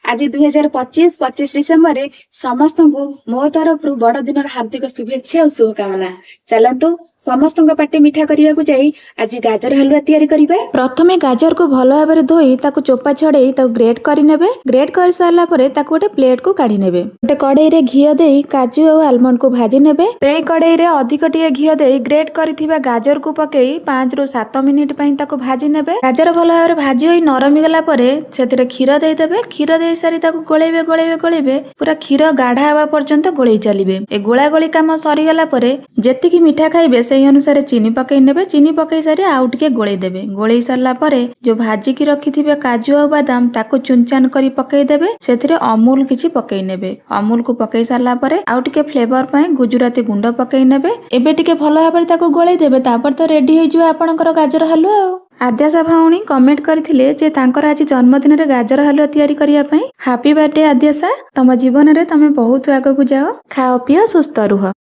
आज 2025 डिसेम्बर समस्त को मो तरफ बड़ दिन हार्दिक शुभेच्छा और शुभकामना। चलतु समस्त पाटे मिठा करने को जाई आज गाजर हलुआ तैयारी करिबे। प्रथमे गाजर को भल भाव धोई ताकू चोपा छड़े ग्रेट करनेबे। ग्रेट कर सारा परे ताकू गोटे प्लेट को काढ़ी नेबे। गोटे कड़ाई रे घी देई काजू और आलमंड को भाजी नेबे। ते कड़ाई रे अधिक टिके घी देई ग्रेट करिथिबा गाजर को पकेई 5 रु 7 मिनिट पई ताकू भाजी नेबे। गाजर भल भाव भाजी होई नरमी गला परे सेतिरे क्षीर देई देबे। क्षीर देई सारी ताकू गोळेबे गोळेबे गोळेबे पूरा क्षीर गाढ़ा हवा पर्यंत गोळेई चलिबे। ए गोळा गोळी काम सरी गला परे जेतिकी मिठा खाइबे सेही अनुसार चीनी पकई नेबे। चीनी पकई सारी आउ टिके गोळेई देबे। गोळेई सारला परे जो भाजी की रखिथिबे काजू और बादाम ताकू चुनचान करी पकई देबे। सेथिरे अमूल किछि पकई नेबे। अमूल को पकई सारला परे आउ टिके फ्लेवर पय गुजराती गुंड पकई नेबे। एबे टिके भलो भाबरे ताकू गोळेई देबे। तापर तो रेडी होई जिवो आपनकर गाजर हलुआ। आद्याशा भाउणी कमेंट करथिले जे तांकर आज जन्मदिन रे गाजर हलुआ तैयारी करिया पई। Happy birthday Adyasha. तम जीवन रे तमे बहुत आगकू जाओ। खाओ पियो सुस्थ रुह।